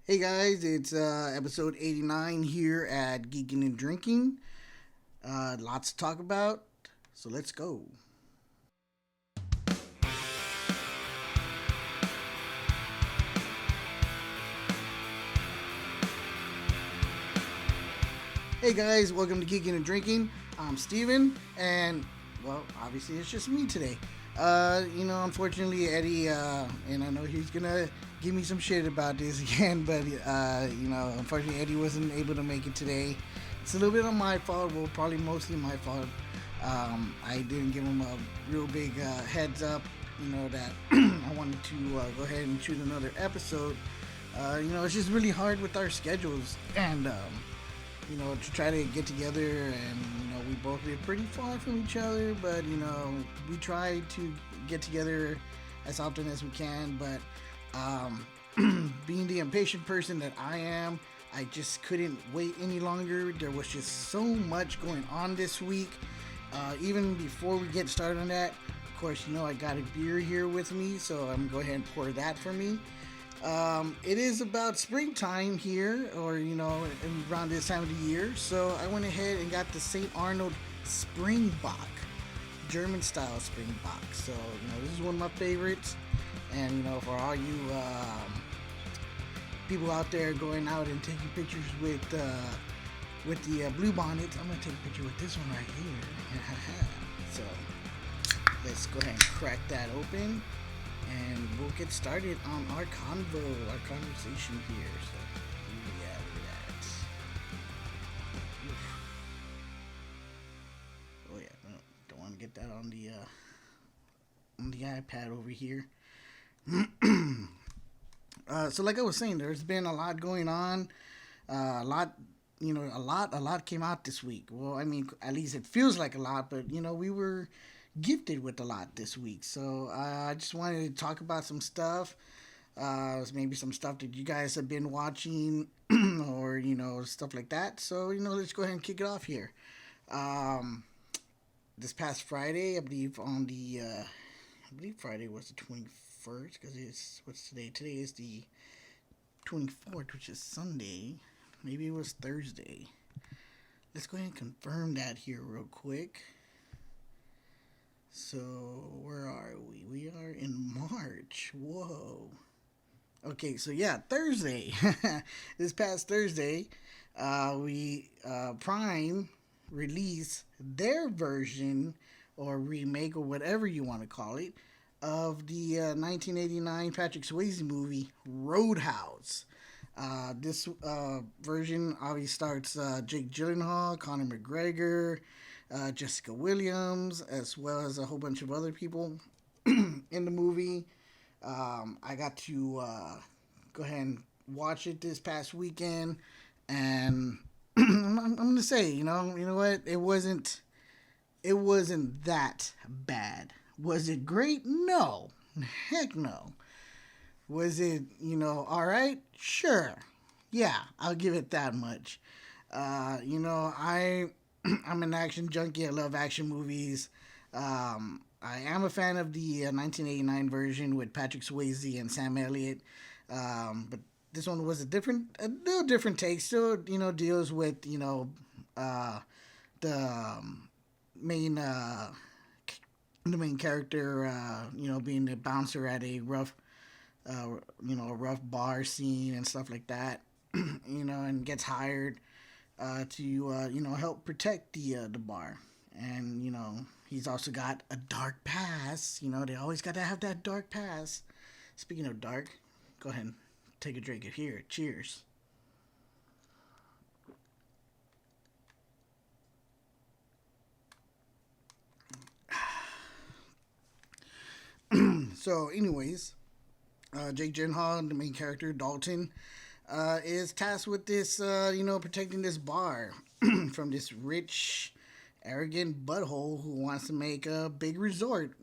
Hey guys, it's episode 89 here at Geeking and Drinking. Lots to talk about, so let's go. Hey guys, welcome to Geeking and Drinking. I'm Steven, and well, obviously it's just me today. Unfortunately, Eddie, and I know he's gonna give me some shit about this again, but unfortunately, Eddie wasn't able to make it today. It's a little bit on my fault. Well, probably mostly my fault. I didn't give him a real big heads up. That I wanted to go ahead and shoot another episode. It's just really hard with our schedules, and to try to get together, and we both live pretty far from each other, but we try to get together as often as we can. But being the impatient person that I am, I just couldn't wait any longer. There was just so much going on this week. Even before we get started on that, of course, I got a beer here with me, so I'm gonna go ahead and pour that for me. It is about springtime here, or around this time of the year. So I went ahead and got the St. Arnold Spring Bock, German style Spring Bock. So this is one of my favorites, and for all you people out there going out and taking pictures with the blue bonnets, I'm gonna take a picture with this one right here. So let's go ahead and crack that open, and we'll get started on our conversation here. So, yeah, look at that. Oof. Oh yeah, no, don't want to get that on the iPad over here. So like I was saying, there's been a lot going on. A lot came out this week. Well, I mean, at least it feels like a lot, but we were gifted with a lot this week. So I just wanted to talk about some stuff. Maybe some stuff that you guys have been watching, or stuff like that. So let's go ahead and kick it off here. Um, this past Friday, I believe I believe Friday was the 21st, because it's what's today? Today is the 24th, which is Sunday. Maybe it was Thursday. Let's go ahead and confirm that here real quick. So, where are we? We are in March. Whoa. Okay, so yeah, Thursday. This past Thursday, we Prime released their version or remake or whatever you want to call it of the 1989 Patrick Swayze movie Roadhouse. This version obviously starts Jake Gyllenhaal, Conor McGregor, Jessica Williams, as well as a whole bunch of other people in the movie. I got to go ahead and watch it this past weekend, and I'm gonna say, you know what? It wasn't that bad. Was it great? No, heck no. Was it, all right? Sure. Yeah, I'll give it that much. I'm an action junkie. I love action movies. I am a fan of the 1989 version with Patrick Swayze and Sam Elliott. But this one was a little different take. Still, deals with, the main, the main character, being the bouncer at a a rough bar scene and stuff like that. And gets hired to help protect the bar, and he's also got a dark past. They always got to have that dark past. Speaking of dark, go ahead and take a drink of here. Cheers. So, anyways, Jake Gyllenhaal, the main character Dalton, is tasked with this, protecting this bar from this rich, arrogant butthole who wants to make a big resort.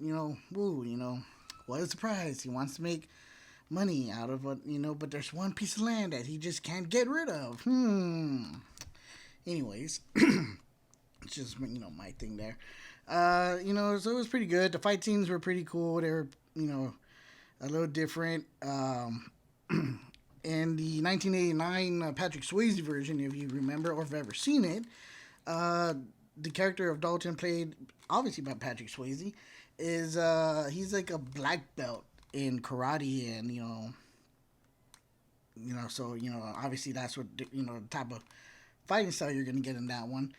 What a surprise! He wants to make money out of it, but there's one piece of land that he just can't get rid of. Anyways, it's just my thing there. So it was pretty good. The fight scenes were pretty cool. They were a little different. in the 1989 Patrick Swayze version, if you remember or have ever seen it, uh, the character of Dalton, played obviously by Patrick Swayze, is he's like a black belt in karate, and so obviously that's what the type of fighting style you're gonna get in that one.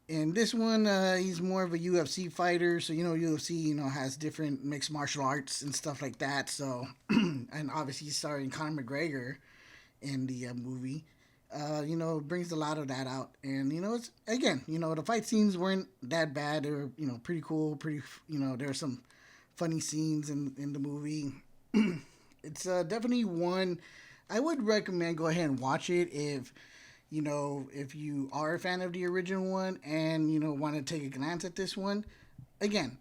In this one, he's more of a UFC fighter, so UFC has different mixed martial arts and stuff like that. So, and obviously he's starring Conor McGregor in the movie. Brings a lot of that out, and it's again, the fight scenes weren't that bad. They were pretty cool, pretty there are some funny scenes in the movie. It's definitely one I would recommend. Go ahead and watch it if you are a fan of the original one and want to take a glance at this one. Again,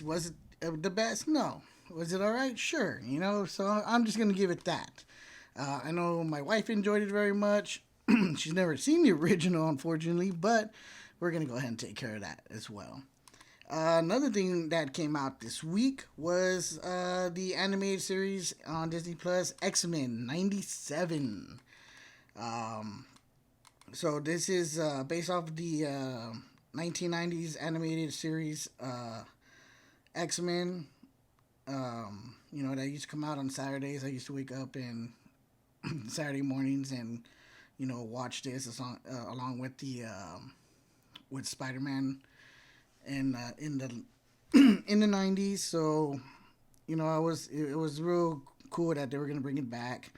was it the best? No. Was it all right? Sure. So I'm just gonna give it that. I know my wife enjoyed it very much. She's never seen the original, unfortunately, but we're gonna go ahead and take care of that as well. Another thing that came out this week was the animated series on Disney Plus, X-Men '97. Um, so this is based off the 1990s animated series X-Men. That used to come out on Saturdays. I used to wake up and Saturday mornings and watch this along with the with Spider-Man and in the in the '90s. So it was real cool that they were gonna bring it back.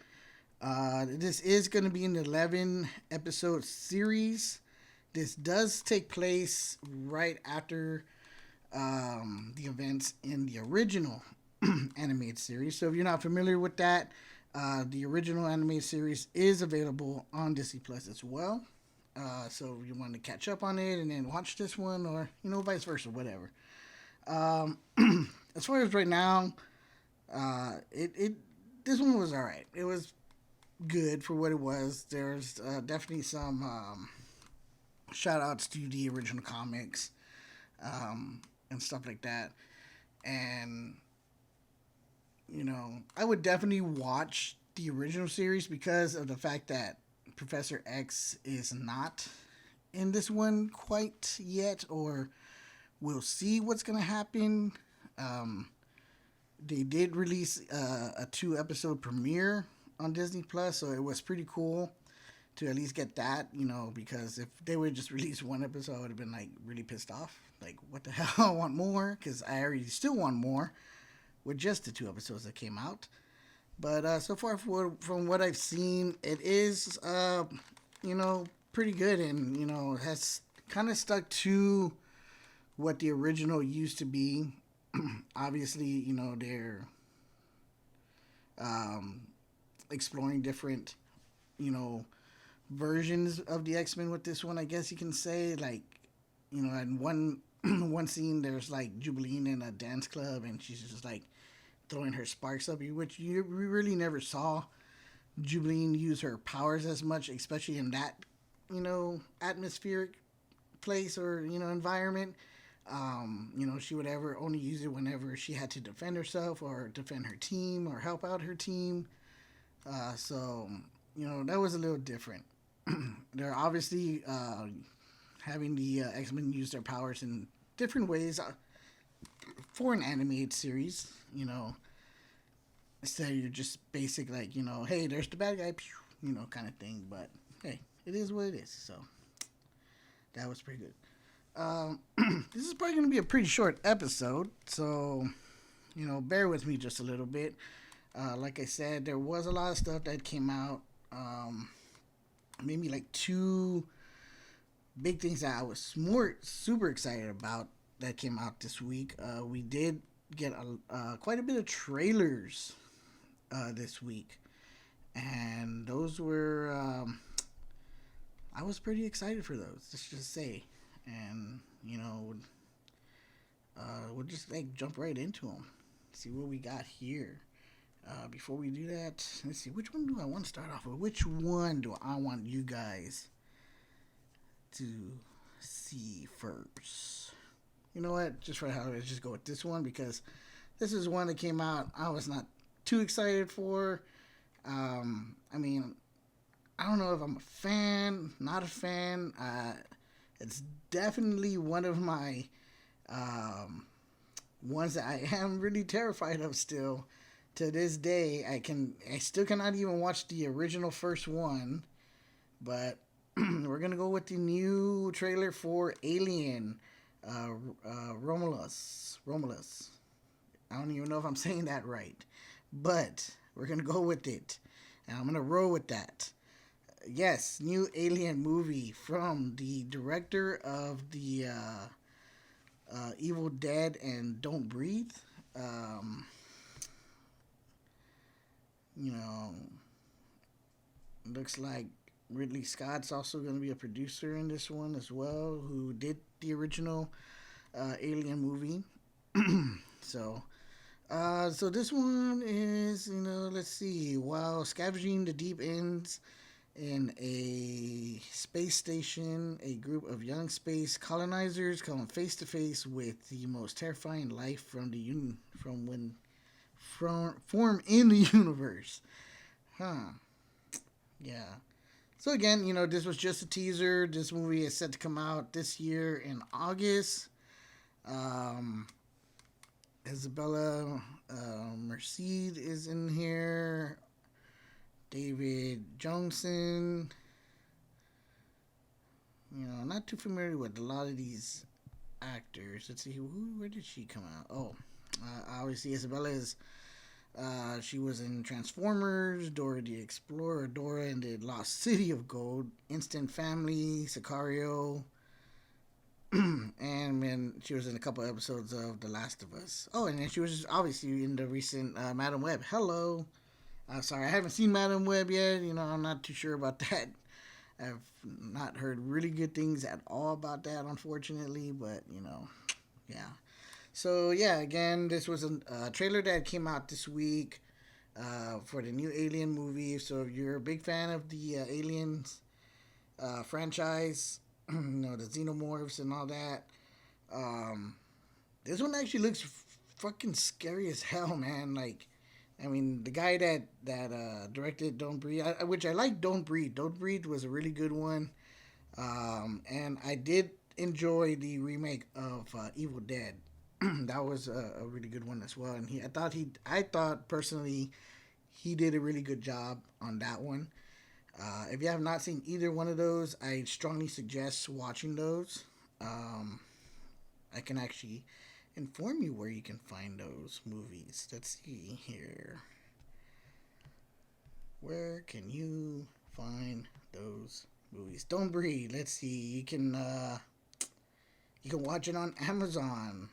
This is going to be an 11 episode series. This does take place right after the events in the original animated series. So if you're not familiar with that, the original animated series is available on Disney Plus as well. So if you want to catch up on it and then watch this one, or vice versa, whatever. As far as right now, it this one was all right. It was good for what it was. There's definitely some shout outs to the original comics and stuff like that. And, I would definitely watch the original series because of the fact that Professor X is not in this one quite yet, or we'll see what's going to happen. They did release a 2 episode premiere on Disney Plus, so it was pretty cool to at least get that, because if they would just release 1 episode, I would have been like really pissed off. Like, what the hell? I want more, because I already still want more with just the 2 episodes that came out. But so far, from what I've seen, it is, pretty good, and has kind of stuck to what the original used to be. Obviously, they're exploring different, versions of the X-Men with this one, I guess you can say. Like, in one scene, there's like Jubilee in a dance club, and she's just like throwing her sparks up, which we really never saw Jubilee use her powers as much, especially in that, atmospheric place or, environment. She would ever only use it whenever she had to defend herself or defend her team or help out her team. So, that was a little different. They're obviously having the X-Men use their powers in different ways for an animated series, instead of just basic, like, hey, there's the bad guy, kind of thing. But, hey, it is what it is. So, that was pretty good. This is probably going to be a pretty short episode, so, bear with me just a little bit. Like I said, there was a lot of stuff that came out. Maybe like 2 big things that I was super excited about that came out this week. We did get quite a bit of trailers this week, and those were I was pretty excited for those. Let's just say, and we'll just like jump right into them. See what we got here. Before we do that, let's see, which one do I want to start off with? Which one do I want you guys to see first? You know what? Just for how, let's just go with this one, because this is one that came out I was not too excited for. I mean, I don't know if I'm a fan, not a fan. It's definitely one of my um, ones that I am really terrified of still. To this day, I still cannot even watch the original first one, but we're gonna go with the new trailer for Alien, uh, Romulus. I don't even know if I'm saying that right, but we're gonna go with it, and I'm gonna roll with that. Yes, new Alien movie from the director of the Evil Dead and Don't Breathe. Um, you know, looks like Ridley Scott's also going to be a producer in this one as well, who did the original Alien movie. so, so this one is, let's see. While scavenging the deep ends in a space station, a group of young space colonizers come face to face with the most terrifying life from when form in the universe. Huh. Yeah. So again, this was just a teaser. This movie is set to come out this year in August. Um, Isabella Merced is in here. David Johnson. Not too familiar with a lot of these actors. Let's see, where did she come out? Oh, obviously Isabella is. She was in Transformers, Dora the Explorer, Dora and the Lost City of Gold, Instant Family, Sicario, and then she was in a couple episodes of The Last of Us. Oh, and then she was obviously in the recent Madam Web. Hello. Sorry, I haven't seen Madam Web yet. I'm not too sure about that. I've not heard really good things at all about that, unfortunately. But yeah. So yeah, again, this was a trailer that came out this week for the new Alien movie. So if you're a big fan of the Aliens franchise, the xenomorphs and all that, um, this one actually looks fucking scary as hell, man. Like, I mean, the guy that directed Don't Breathe, which I like Don't Breathe. Don't Breathe was a really good one, and I did enjoy the remake of Evil Dead. That was a really good one as well. And I thought personally, he did a really good job on that one. If you have not seen either one of those, I strongly suggest watching those. Um, I can actually inform you where you can find those movies. Let's see here. Where can you find those movies? Don't Breathe. Let's see. You can watch it on Amazon.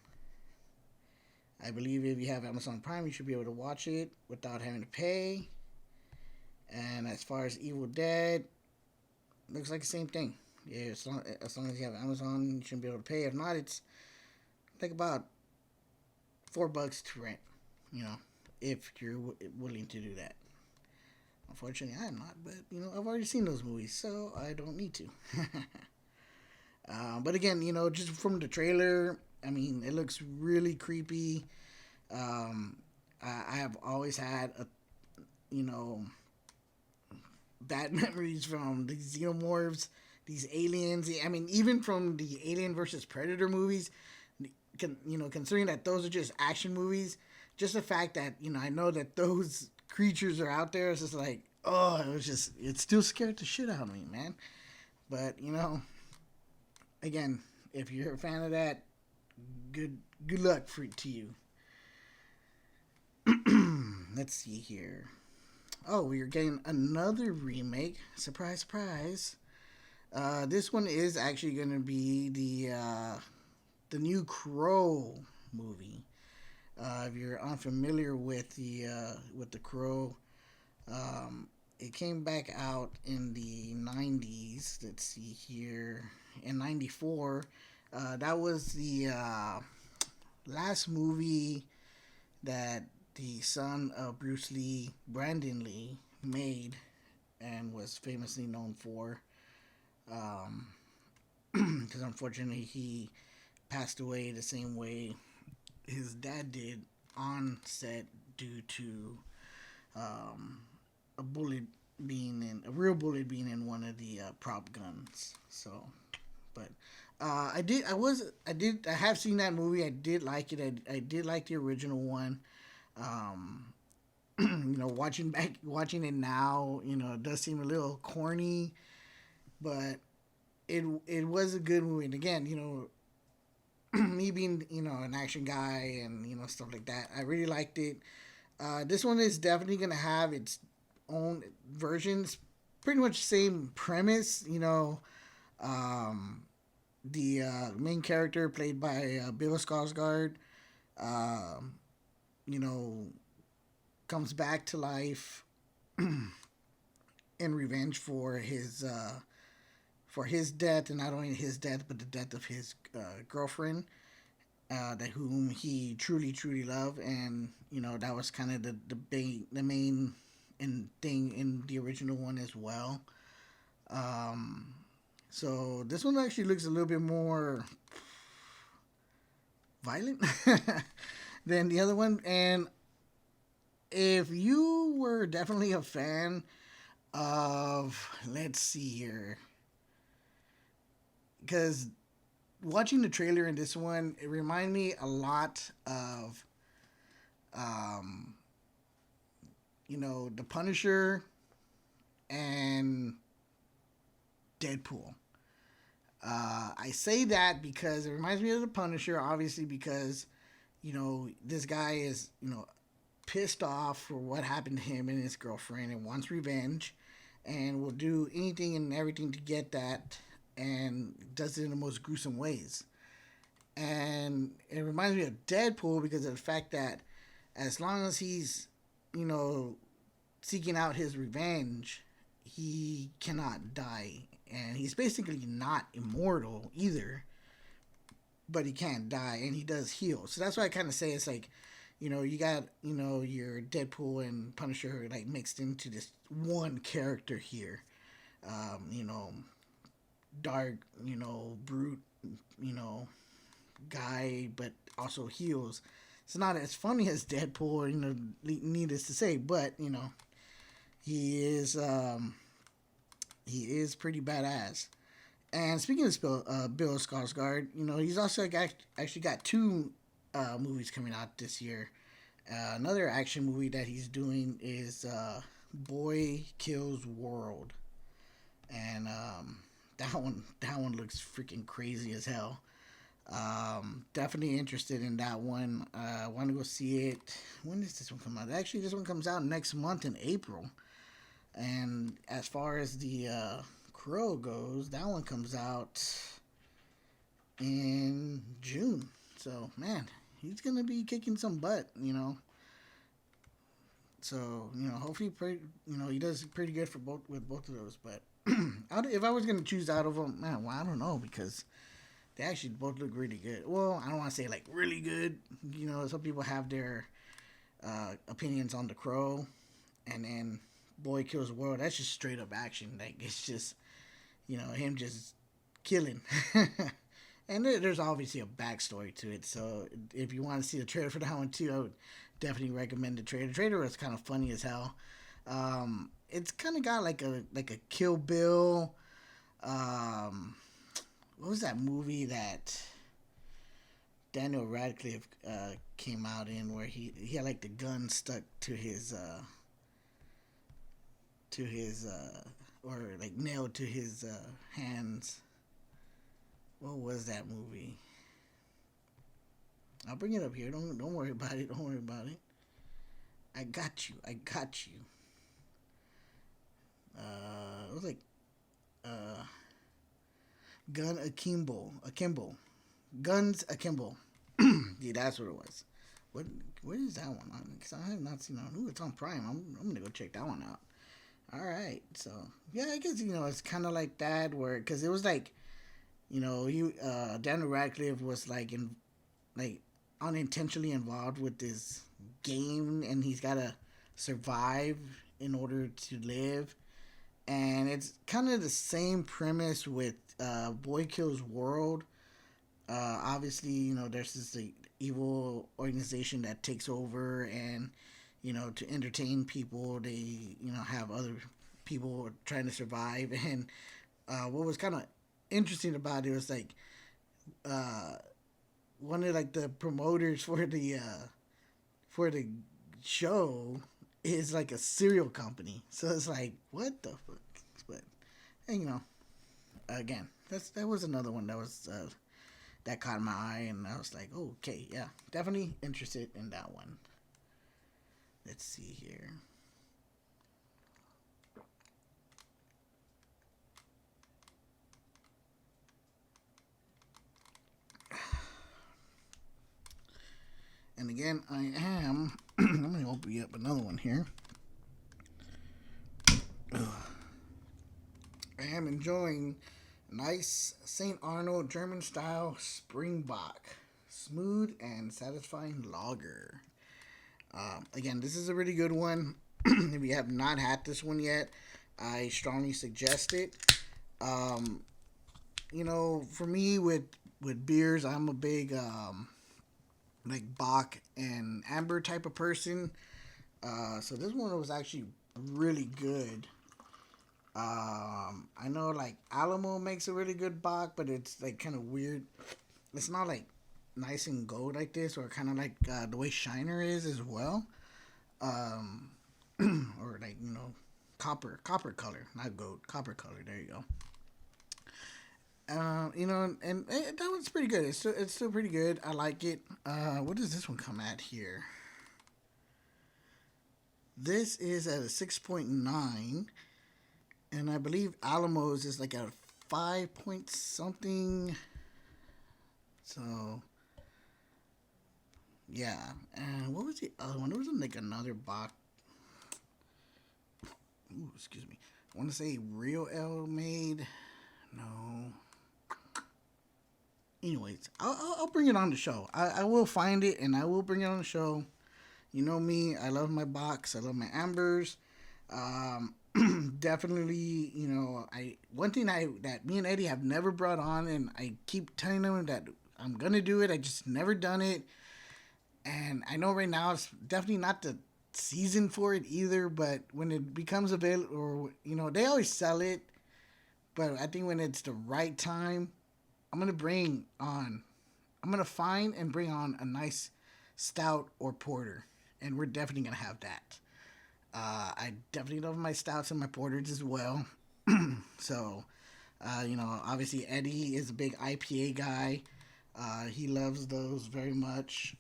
I believe if you have Amazon Prime, you should be able to watch it without having to pay. And as far as Evil Dead, looks like the same thing. Yeah, as long as you have Amazon, you shouldn't be able to pay. If not, it's like about $4 to rent. If you're willing to do that. Unfortunately, I'm not, but I've already seen those movies, so I don't need to. But again, just from the trailer, I mean, it looks really creepy. Um, I have always had you know, bad memories from these xenomorphs, these aliens. I mean, even from the Alien versus Predator movies, considering that those are just action movies, just the fact that I know that those creatures are out there, it's just like, oh, it still scared the shit out of me, man. But again, if you're a fan of that, good luck to you. Let's see here. Oh, we're getting another remake. Surprise, surprise. This one is actually going to be the new Crow movie. If you're unfamiliar with the Crow, it came back out in the '90s. Let's see here, in '94. That was the last movie that the son of Bruce Lee, Brandon Lee, made and was famously known for. Because unfortunately, he passed away the same way his dad did on set due to um, a bullet being in a real bullet being in one of the prop guns. So, but I have seen that movie. I did like it. I did like the original one. Um, watching it now, it does seem a little corny, but it was a good movie. And again, me being an action guy and stuff like that, I really liked it. This one is definitely gonna have its own versions. Pretty much same premise, um, the main character played by Bill Skarsgård, um, you know, comes back to life in revenge for his death, and not only his death, but the death of his girlfriend, that whom he truly loved, and that was kind of the main and thing in the original one as well. Um, so this one actually looks a little bit more violent than the other one, and if you were definitely a fan of, let's see here, because watching the trailer in this one, it reminded me a lot of, um, the Punisher and Deadpool. I say that because it reminds me of the Punisher, obviously, because this guy is pissed off for what happened to him and his girlfriend and wants revenge, and will do anything and everything to get that, and does it in the most gruesome ways. And it reminds me of Deadpool because of the fact that as long as he's, you know, seeking out his revenge, he cannot die. And he's basically not immortal either, but he can't die, and he does heal. So that's why I kind of say it's like, you got, your Deadpool and Punisher like mixed into this one character here. You know, dark, brute, you know, guy, but also heals. It's not as funny as Deadpool, needless to say, but he is um, he is pretty badass. And speaking of Bill Skarsgård, he's also actually got two movies coming out this year. Another action movie that he's doing is Boy Kills World, and that one looks freaking crazy as hell. Definitely interested in that one. I want to go see it. When does this one come out? Actually, this one comes out next month in April. And as far as the Crow goes, that one comes out in June. So, man, he's going to be kicking some butt. So, hopefully, he does pretty good for both of those. But if I was going to choose out of them, man, well, I don't know, because they actually both look really good. Well, I don't want to say like really good. Some people have their opinions on The Crow, and then Boy Kills World. That's just straight up action. Like, it's just him just killing. And there's obviously a backstory to it. So if you want to see the trailer for that one too, I would definitely recommend the trailer. The trailer was kind of funny as hell. It's kind of got like a Kill Bill. What was that movie that Daniel Radcliffe came out in, where he had like the gun stuck to his or like nailed to his hands? What was that movie? I'll bring it up here. Don't worry about it. Don't worry about it. I got you. I got you. It was like uh, Gun Akimbo. Akimbo. Guns Akimbo. Yeah, that's what it was. What is that one on? Because I have not seen it. Ooh, it's on Prime. I'm gonna go check that one out. All right. So yeah, I guess it's kind of like that, where because it was like he Daniel Radcliffe was like unintentionally involved with this game, and he's gotta survive in order to live. And it's kind of the same premise with Boy Kills World. Obviously, there's this like, evil organization that takes over, and to entertain people. They, have other people trying to survive. And what was kind of interesting about it was like uh, one of like the promoters for the show is like a cereal company. So it's like, what the fuck? But and again, that was another one that was that caught my eye, and I was like, oh, okay, yeah, definitely interested in that one. Let's see here. And again, I am. I'm gonna open up another one here. Ugh. I am enjoying nice St. Arnold German style spring Bock, smooth and satisfying lager. Again, this is a really good one. If you have not had this one yet, I strongly suggest it. Um, for me with beers, I'm a big like Bock and Amber type of person. So this one was actually really good. I know like Alamo makes a really good Bock, but it's like kind of weird. It's not like nice and gold like this, or kind of like the way Shiner is as well. Um, or like copper color, not gold, copper color. There you go. That one's pretty good. It's still pretty good. I like it. What does this one come at here? This is at a 6.9, and I believe Alamo's is like a 5 point something. So yeah. And what was the other one? There was like another box. Ooh, excuse me. I want to say Real L made. No. Anyways, I'll bring it on the show. I will find it and I will bring it on the show. You know me, I love my Bocks, I love my Ambers. Um, Definitely, I one thing that me and Eddie have never brought on, and I keep telling him that I'm gonna do it. I just never done it, and I know right now it's definitely not the season for it either. But when it becomes available, or they always sell it, but I think when it's the right time, I'm gonna bring on. I'm gonna find and bring on a nice stout or porter, and we're definitely gonna have that. I definitely love my stouts and my porters as well. So, obviously Eddie is a big IPA guy. He loves those very much.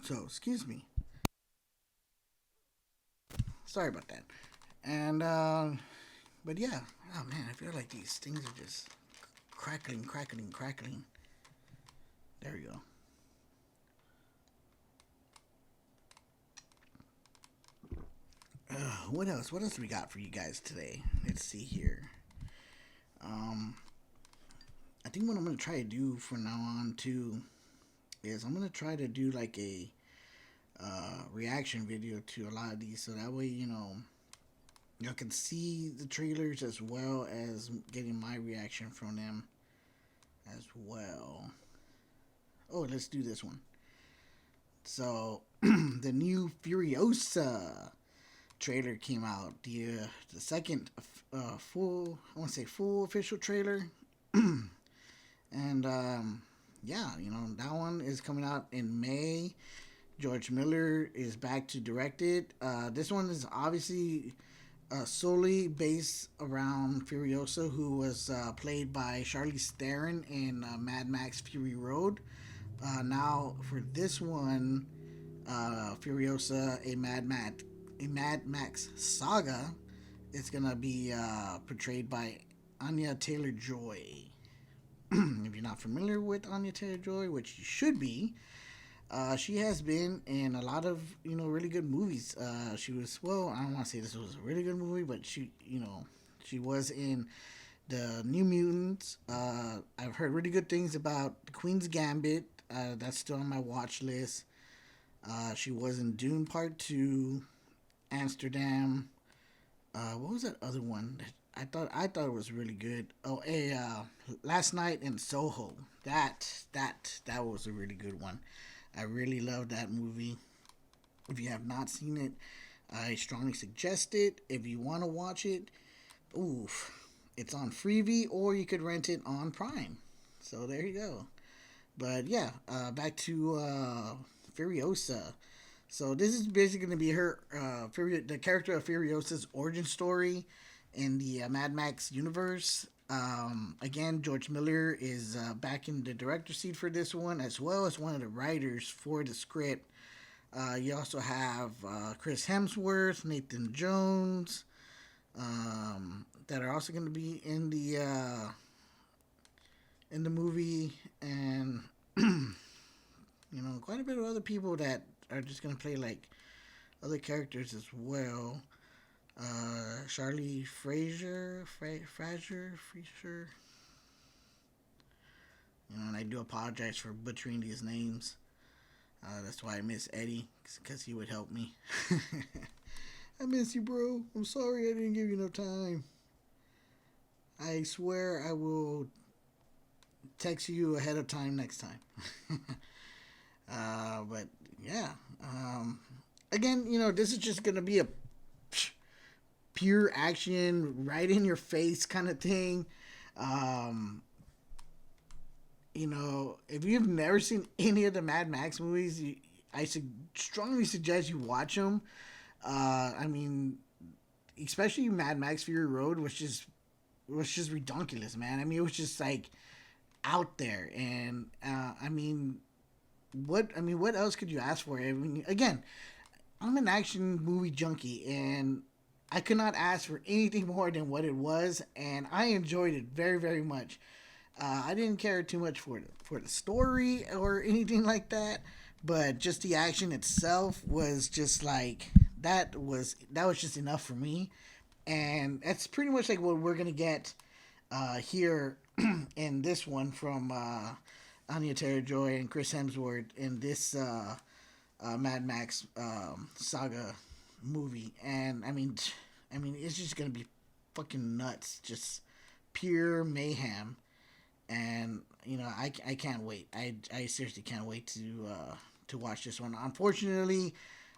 So, excuse me. Sorry about that. And, but yeah. Oh man, I feel like these things are just crackling, crackling, crackling. There we go. What else? What else we got for you guys today? Let's see here. Um, I think what I'm gonna try to do from now on too is I'm gonna try to do like a reaction video to a lot of these, so that way y'all can see the trailers as well as getting my reaction from them as well. Oh, let's do this one. So the new Furiosa trailer came out. The second full, I want to say full official trailer. And yeah, that one is coming out in May. George Miller is back to direct it. This one is obviously solely based around Furiosa, who was played by Charlize Theron in Mad Max Fury Road. Now for this one, Furiosa, a Mad Max saga, is gonna be portrayed by Anya Taylor Joy. If you're not familiar with Anya Taylor Joy, which you should be, she has been in a lot of really good movies. She was, well, I don't want to say this was a really good movie, but she was in the New Mutants. I've heard really good things about the Queen's Gambit. That's still on my watch list. She was in Dune Part 2, Amsterdam. What was that other one that I thought it was really good? Oh, Last Night in Soho. That was a really good one. I really loved that movie. If you have not seen it, I strongly suggest it. If you want to watch it, oof, it's on Freevee or you could rent it on Prime. So there you go. But yeah, back to Furiosa. So this is basically going to be her, the character of Furiosa's origin story in the Mad Max universe. Again, George Miller is back in the director's seat for this one, as well as one of the writers for the script. You also have Chris Hemsworth, Nathan Jones, that are also going to be in the movie, and quite a bit of other people that are just going to play like other characters as well. Charlie Fraser. And I do apologize for butchering these names. That's why I miss Eddie, because he would help me. I miss you, bro. I'm sorry I didn't give you no time. I swear I will text you ahead of time next time. But yeah. Again, this is just going to be a pure action, right in your face kind of thing. If you've never seen any of the Mad Max movies, I strongly suggest you watch them. I mean, especially Mad Max Fury Road was just ridiculous, man. I mean, it was just like out there, and what else could you ask for? I mean, again, I'm an action movie junkie, and I could not ask for anything more than what it was, and I enjoyed it very, very much. I didn't care too much for the story or anything like that, but just the action itself was just like that was just enough for me, and that's pretty much like what we're gonna get here in this one from Anya Taylor-Joy and Chris Hemsworth in this Mad Max saga movie, and it's just gonna be fucking nuts, just pure mayhem, and I can't wait. I seriously can't wait to watch this one. Unfortunately,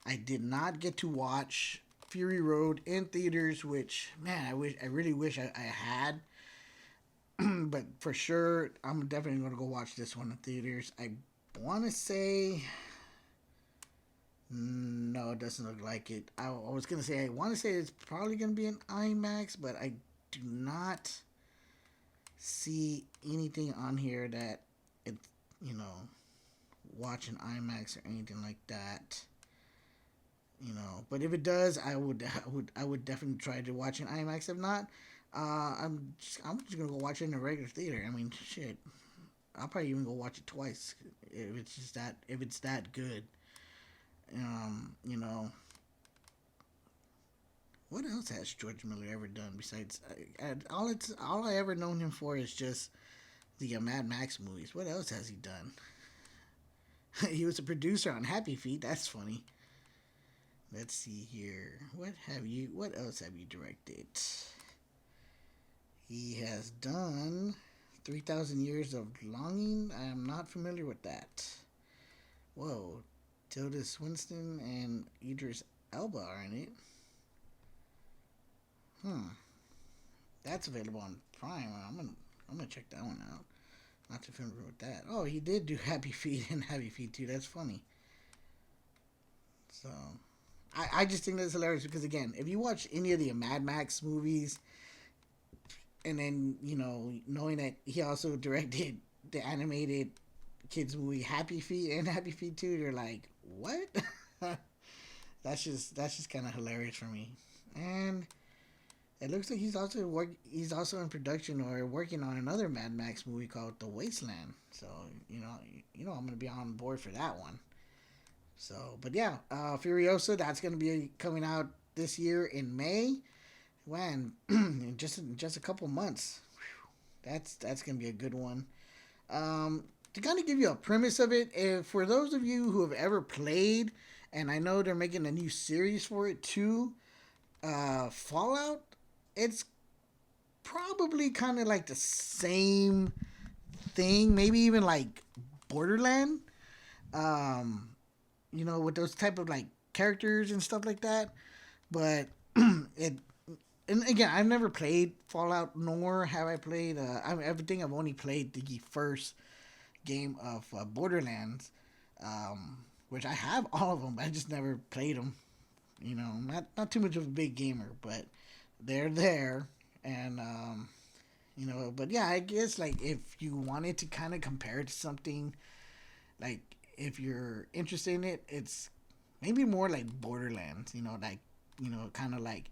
I did not get to watch Fury Road in theaters, which man, I really wish I had. But for sure, I'm definitely gonna go watch this one in theaters. I want to say no, it doesn't look like it. I was gonna say I want to say it's probably gonna be an IMAX, but I do not see anything on here that it watch an IMAX or anything like that. But if it does, I would definitely try to watch an IMAX. If not, I'm just gonna go watch it in a regular theater. I mean, shit, I'll probably even go watch it twice if it's that good. You know, what else has George Miller ever done besides all I ever known him for is just the Mad Max movies. What else has he done? He was a producer on Happy Feet. That's funny. Let's see here. What else have you directed? He has done 3,000 Years of Longing. I am not familiar with that. Whoa. Tilda Swinton and Idris Elba are in it. That's available on Prime. I'm gonna check that one out. Not too familiar with that. Oh, he did do Happy Feet and Happy Feet 2. That's funny. So, I just think that's hilarious because, again, if you watch any of the Mad Max movies, and then, knowing that he also directed the animated kids movie Happy Feet and Happy Feet 2, you're like, what? That's just kind of hilarious for me. And it looks like he's also in production or working on another Mad Max movie called The Wasteland. So, I'm going to be on board for that one. So, but yeah, Furiosa, that's going to be coming out this year in May. When in just a couple months. Whew, that's going to be a good one. To kind of give you a premise of it, for those of you who have ever played, and I know they're making a new series for it too, Fallout, it's probably kind of like the same thing, maybe even like Borderland. With those type of like characters and stuff like that. But it and again, I've never played Fallout, nor have I played. Everything I've only played the first game of Borderlands, which I have all of them. But I just never played them. You know, not too much of a big gamer, but they're there, and you know. But yeah, I guess like if you wanted to kind of compare it to something, like if you're interested in it, it's maybe more like Borderlands. Kind of like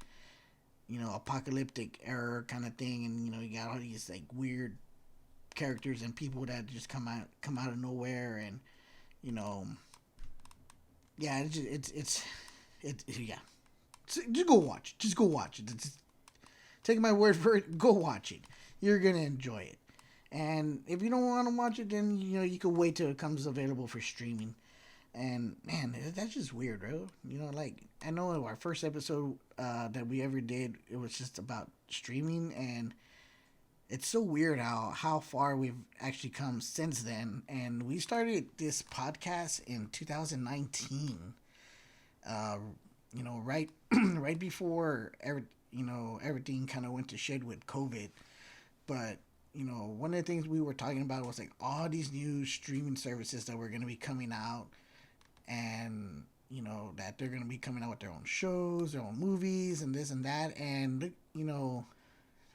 apocalyptic era kind of thing, and you got all these like weird characters and people that just come out of nowhere, and you know, yeah, yeah. So just go watch. Just go watch it. Take my word for it. Go watch it. You're gonna enjoy it. And if you don't want to watch it, then you can wait till it comes available for streaming. And man, that's just weird, bro. Like I know our first episode that we ever did, it was just about streaming, and it's so weird how far we've actually come since then. And we started this podcast in 2019. Right right before everything kind of went to shit with COVID. But one of the things we were talking about was like all these new streaming services that were going to be coming out, and that they're going to be coming out with their own shows, their own movies, and this and that. And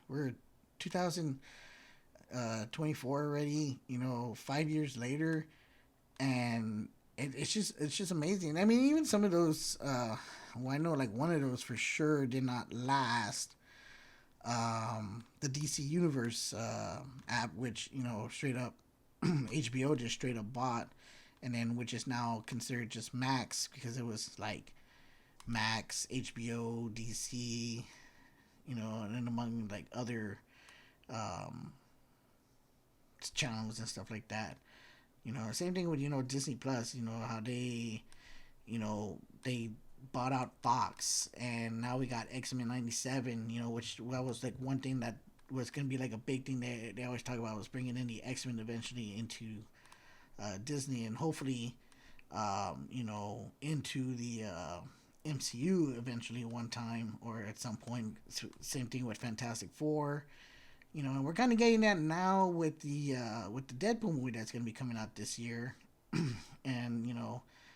we're 2024 already. 5 years later, and it's just amazing. I mean, even some of those. I know like one of those for sure did not last. The DC Universe app, which straight up HBO just straight up bought, and then which is now considered just Max, because it was like Max, HBO, DC, and then among like other channels and stuff like that. Same thing with Disney Plus. How they bought out Box, and now we got X-Men 97. Which that was like one thing that was going to be like a big thing they always talk about, was bringing in the X-Men eventually into Disney, and hopefully into the MCU eventually one time or at some point. Same thing with Fantastic Four. And we're kind of getting that now with the Deadpool movie that's going to be coming out this year, and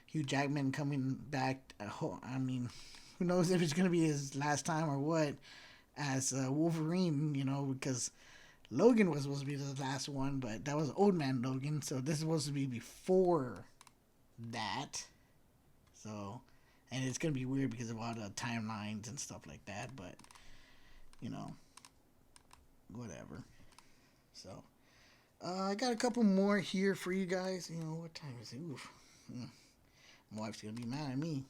Hugh Jackman coming back. I mean, who knows if it's going to be his last time or what as Wolverine? Because Logan was supposed to be the last one, but that was Old Man Logan, so this is supposed to be before that. So, and it's going to be weird because of all the timelines and stuff like that, but whatever. So, I got a couple more here for you guys. What time is it? Oof. My wife's gonna be mad at me.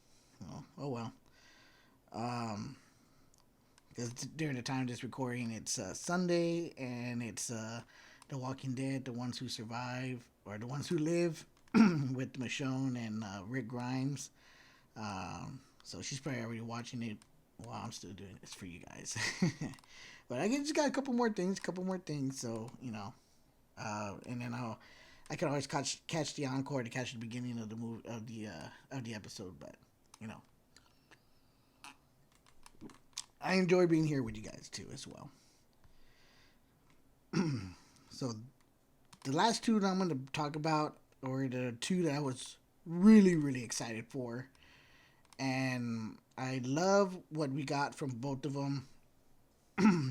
Oh well. Because during the time of this recording, it's Sunday, and it's The Walking Dead, The Ones Who Survive, or The Ones Who Live, with Michonne and Rick Grimes. So she's probably already watching it while I'm still doing this for you guys. But I just got a couple more things. So and then I can always catch the encore to catch the beginning of the movie of the episode. But I enjoy being here with you guys too as well. So the last two that I'm going to talk about, or the two that I was really really excited for, and I love what we got from both of them.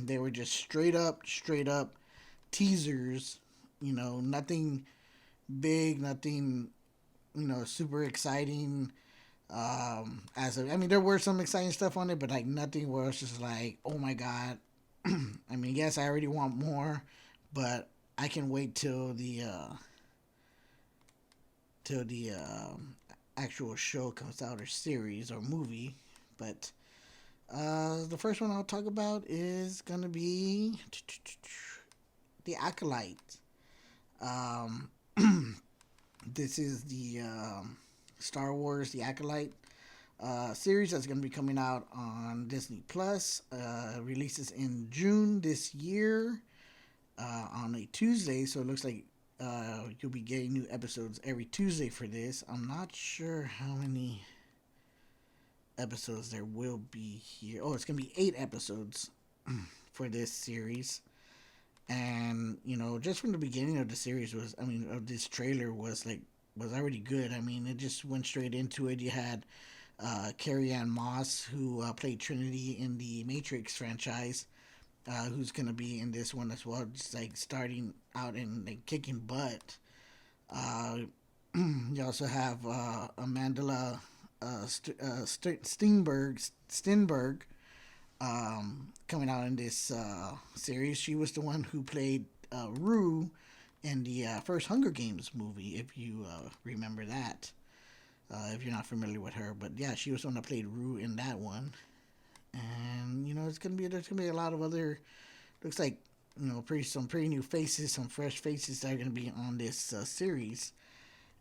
They were just straight up teasers. Nothing big, nothing super exciting. I mean, there were some exciting stuff on it, but like nothing where it's just like, oh my god. I mean, yes, I already want more, but I can wait till the actual show comes out, or series or movie. But the first one I'll talk about is gonna be The Acolyte. This is the Star Wars The Acolyte series that's going to be coming out on Disney Plus. Releases in June this year on a Tuesday, so it looks like you'll be getting new episodes every Tuesday for this. I'm not sure how many episodes there will be here. Oh, it's gonna be 8 episodes for this series. And just from the beginning of the series of this trailer was already good. I mean, it just went straight into it. You had Carrie Ann Moss, who played Trinity in the Matrix franchise, who's gonna be in this one as well, just like starting out and like kicking butt. Uh, you also have Amandla Stenberg coming out in this series. She was the one who played Rue in the first Hunger Games movie, if you remember that. If you're not familiar with her, but yeah, she was the one that played Rue in that one. And there's gonna be a lot of other, looks like some pretty new faces, some fresh faces that are gonna be on this series.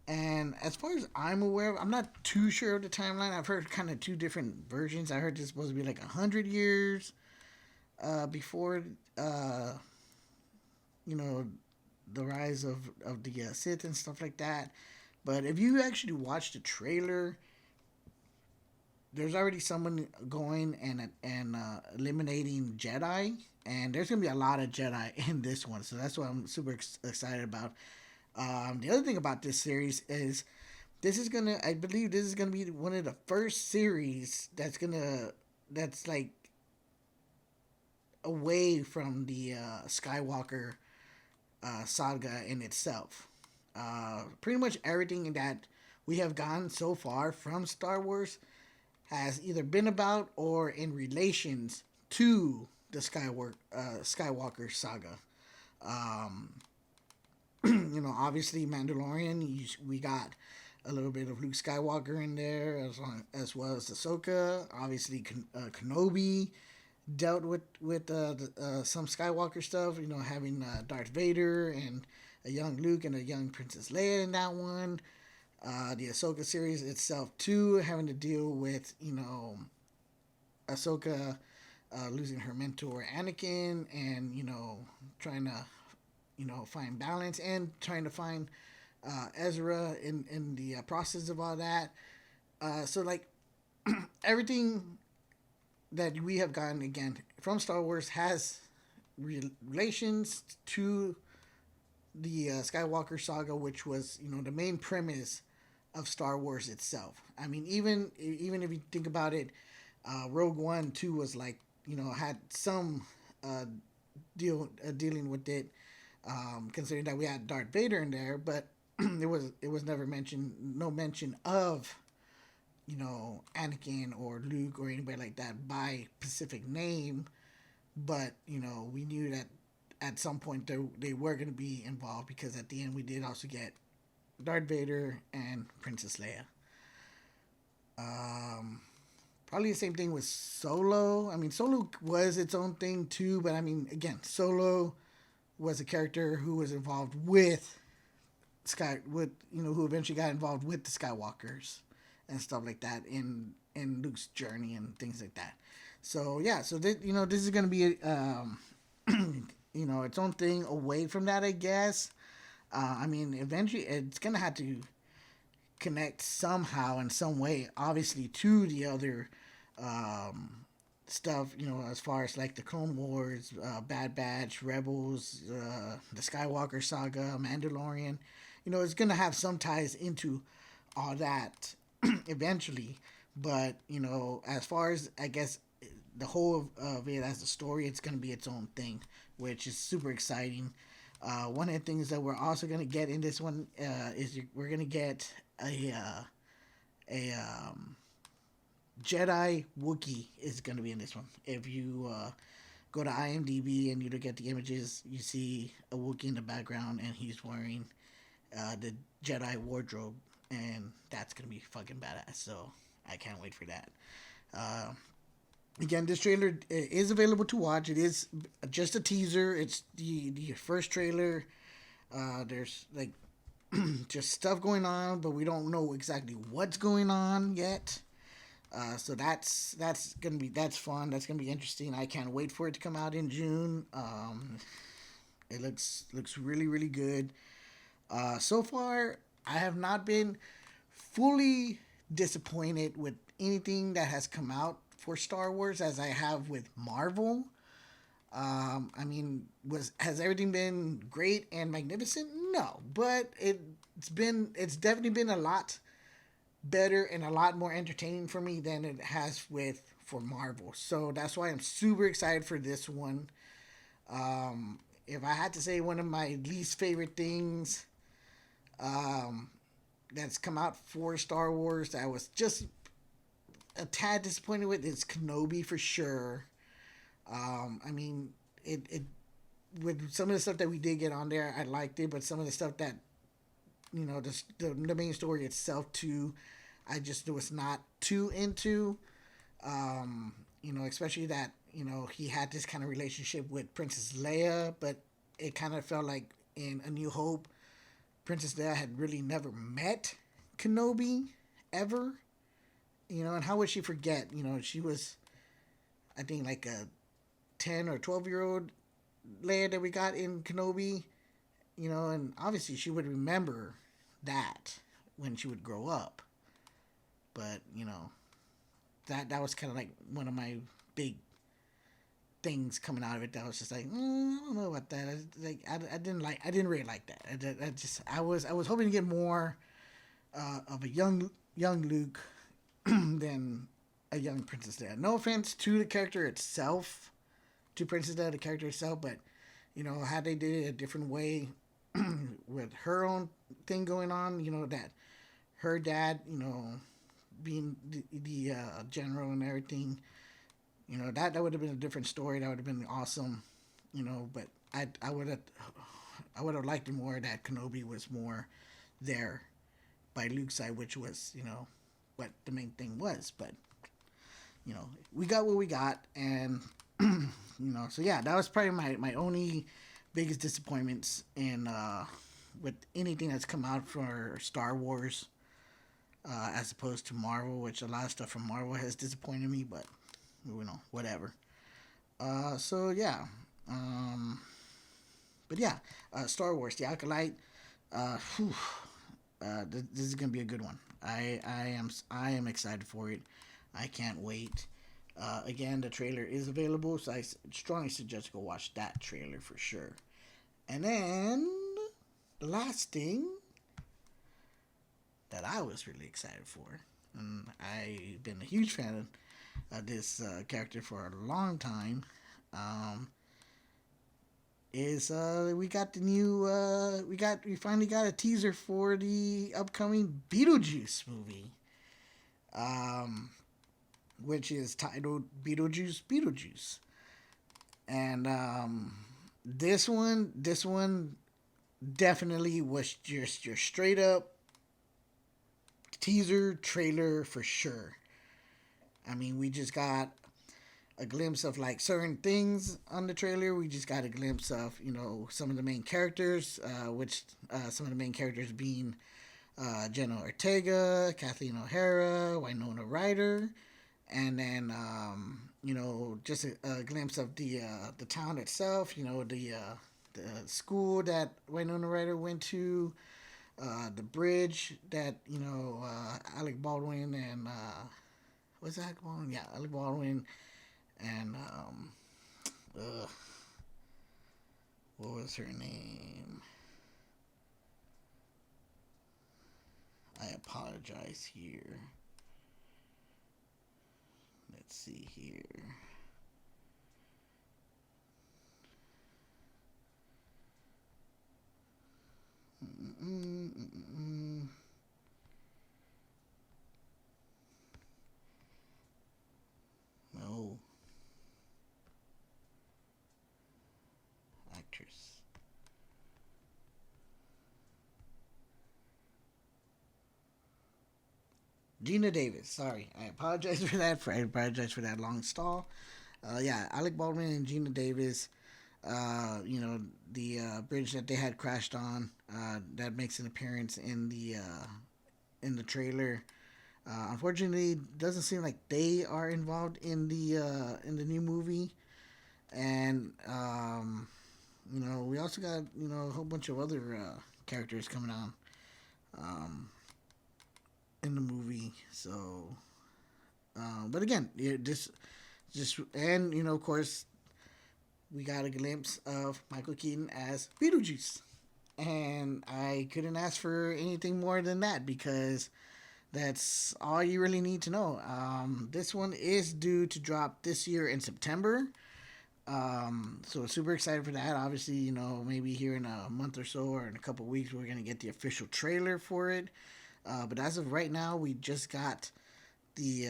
And as far as I'm aware, I'm not too sure of the timeline. I've heard kind of two different versions. I heard it's supposed to be like 100 years before, you know, the rise of the Sith and stuff like that. But if you actually watch the trailer, there's already someone going and eliminating Jedi, and there's gonna be a lot of Jedi in this one. So that's what I'm super excited about. The other thing about this series is I believe this is gonna be one of the first series that's like away from the Skywalker saga in itself. Pretty much everything that we have gotten so far from Star Wars has either been about or in relations to the Skywalker saga. Um, Obviously Mandalorian. We got a little bit of Luke Skywalker in there, as well as Ahsoka. Obviously, Kenobi dealt with some Skywalker stuff. Having Darth Vader and a young Luke and a young Princess Leia in that one. The Ahsoka series itself too, having to deal with Ahsoka losing her mentor Anakin, and trying to find balance, and trying to find Ezra in the process of all that. So like everything that we have gotten again from Star Wars has relations to the Skywalker saga, which was the main premise of Star Wars itself. I mean, even if you think about it, Rogue One too was like had some uh, dealing with it, considering that we had Darth Vader in there, but it was never mentioned, no mention of Anakin or Luke or anybody like that by specific name, but we knew that at some point they were going to be involved, because at the end we did also get Darth Vader and Princess Leia. Probably the same thing with Solo. I mean, Solo was its own thing too, but I mean, again, Solo was a character who was involved with who eventually got involved with the Skywalkers and stuff like that in Luke's journey and things like that. So yeah, so this is gonna be its own thing away from that, I guess. I mean, eventually it's gonna have to connect somehow in some way, obviously, to the other stuff, as far as like the Clone Wars, Bad Batch, Rebels, the Skywalker saga, Mandalorian. It's gonna have some ties into all that eventually. But as far as, I guess, the whole of it as a story, it's gonna be its own thing, which is super exciting. One of the things that we're also gonna get in this one is we're gonna get a Jedi Wookiee is going to be in this one. If you go to IMDb and you look at the images, you see a Wookiee in the background, and he's wearing the Jedi wardrobe, and that's going to be fucking badass. So I can't wait for that. Again, this trailer is available to watch. It is just a teaser. It's the first trailer. There's like just stuff going on, but we don't know exactly what's going on yet. So that's fun. That's gonna be interesting. I can't wait for it to come out in June. It looks really really good. So far, I have not been fully disappointed with anything that has come out for Star Wars as I have with Marvel. I mean, was has everything been great and magnificent? No, but it's definitely been a lot better and a lot more entertaining for me than it has with for Marvel. So that's why I'm super excited for this one. If I had to say one of my least favorite things um, that's come out for Star Wars that I was just a tad disappointed with is Kenobi for sure. I mean, it with some of the stuff that we did get on there, I liked it, but some of the stuff that the main story itself too, I just was not too into. Especially that he had this kind of relationship with Princess Leia, but it kind of felt like in A New Hope, Princess Leia had really never met Kenobi ever. And how would she forget? She was, I think, like a 10 or 12 year old Leia that we got in Kenobi. And obviously she would remember that when she would grow up. But that was kind of like one of my big things coming out of it. That was just like, I don't know about that. I didn't really like that. I was hoping to get more of a young Luke than a young Princess Leia. No offense to the character itself, to Princess Leia, the character itself, but how they did it a different way with her own thing going on. That her dad, being the general and everything. That would have been a different story. That would have been awesome. But I would have liked it more that Kenobi was more there by Luke's side, which was what the main thing was. But we got what we got, and so yeah, that was probably my only biggest disappointments in with anything that's come out for Star Wars, as opposed to Marvel, which a lot of stuff from Marvel has disappointed me, but whatever. So yeah, but yeah, Star Wars, the Acolyte. This is gonna be a good one. I am excited for it. I can't wait. Again, the trailer is available, so I strongly suggest go watch that trailer for sure. And then the last thing that I was really excited for, and I've been a huge fan of this character for a long time, is we got the new we finally got a teaser for the upcoming Beetlejuice movie, um, which is titled Beetlejuice, and this one definitely was just your straight up teaser trailer for sure. I mean, we just got a glimpse of like certain things on the trailer. We just got a glimpse of some of the main characters, which some of the main characters being Jenna Ortega, Kathleen O'Hara, Winona Ryder, and then just a glimpse of the town itself. The school that Winona Ryder went to, the bridge that Alec Baldwin and was that Alec Baldwin? Yeah, Alec Baldwin and what was her name? I apologize here. Let's see here. Mm-mm-mm-mm. No. Actress. Gina Davis. Sorry, I apologize for that. I apologize for that long stall. Yeah, Alec Baldwin and Gina Davis. The bridge that they had crashed on. That makes an appearance in the trailer. Unfortunately, it doesn't seem like they are involved in the new movie. And we also got a whole bunch of other characters coming on um, in the movie. So But again, just and of course, we got a glimpse of Michael Keaton as Beetlejuice, and I couldn't ask for anything more than that because that's all you really need to know. This one is due to drop this year in September. So super excited for that. Obviously, maybe here in a month or so or in a couple weeks, we're gonna get the official trailer for it. But as of right now, we just got the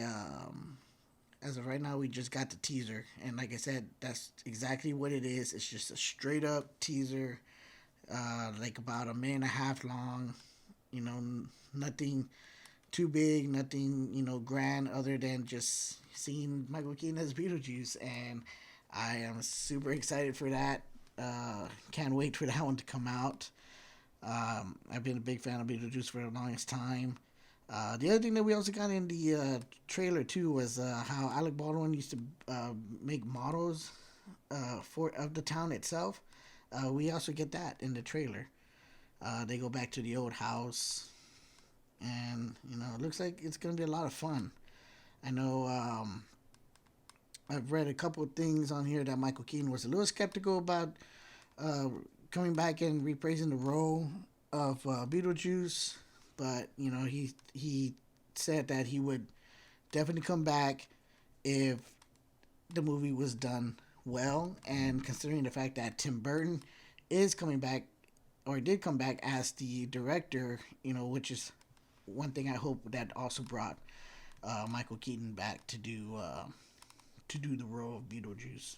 teaser, and like I said, that's exactly what it is. It's just a straight up teaser, like about a minute and a half long. Nothing too big, nothing grand, other than just seeing Michael Keaton as Beetlejuice, and I am super excited for that. Can't wait for that one to come out. I've been a big fan of Beetlejuice for the longest time. The other thing that we also got in the trailer too was how Alec Baldwin used to make models for of the town itself. We also get that in the trailer. They go back to the old house, and it looks like it's gonna be a lot of fun. I know I've read a couple of things on here that Michael Keaton was a little skeptical about coming back and reprising the role of Beetlejuice, but he said that he would definitely come back if the movie was done well, and considering the fact that Tim Burton is coming back or did come back as the director, which is one thing I hope that also brought Michael Keaton back to do the role of Beetlejuice.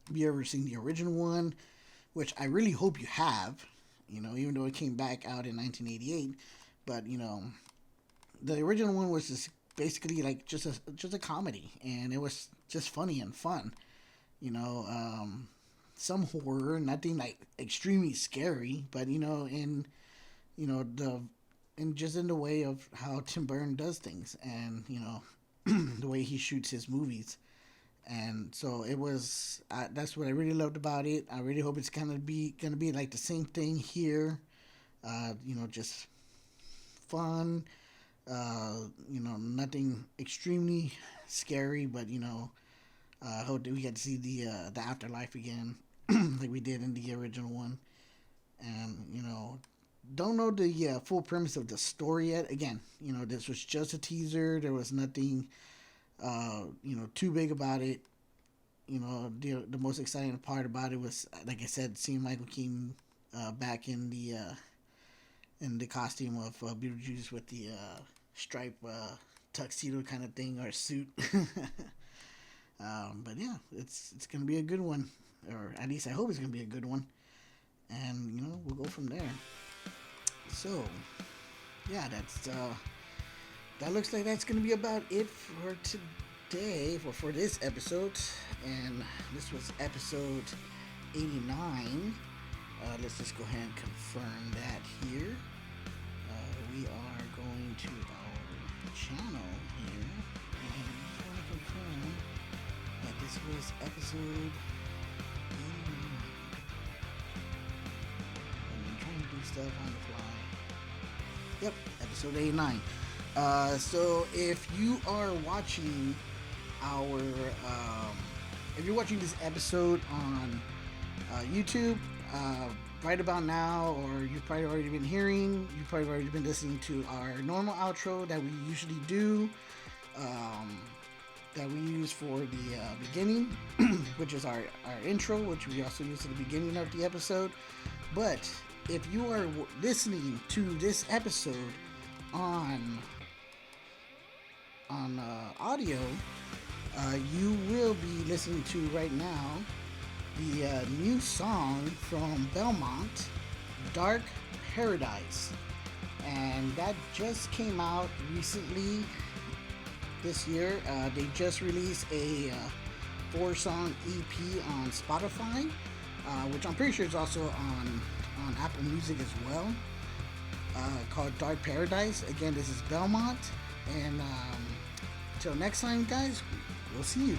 Have you ever seen the original one? Which I really hope you have. Even though it came back out in 1988, but the original one was just basically like just a comedy, and it was just funny and fun. Some horror, nothing like extremely scary, but the and just in the way of how Tim Burton does things, and the way he shoots his movies. And so it was. That's what I really loved about it. I really hope it's gonna be like the same thing here. Just fun. Nothing extremely scary, but I hope that we get to see the afterlife again, like we did in the original one. And don't know the full premise of the story yet. Again, this was just a teaser. There was nothing too big about it. The most exciting part about it was, like I said, seeing Michael Keaton back in the costume of Beetlejuice with the stripe tuxedo kind of thing, or suit. But yeah, it's gonna be a good one, or at least I hope it's gonna be a good one. And we'll go from there. So yeah, that looks like that's gonna be about it for today, for this episode. And this was episode 89. Let's just go ahead and confirm that here. We are going to our channel here, and I just want to confirm that this was episode 89. I'm trying to do stuff on the fly. Yep, episode 89. So if you are watching if you're watching this episode on YouTube, right about now, or you've probably already been listening to our normal outro that we usually do, that we use for the beginning, which is our intro, which we also use at the beginning of the episode. But if you are listening to this episode on audio, you will be listening to right now the new song from Belmont, Dark Paradise. And that just came out recently this year. They just released a 4-song EP on Spotify, which I'm pretty sure is also on Apple Music as well, called Dark Paradise. Again, this is Belmont, and till next time, guys, we'll see you.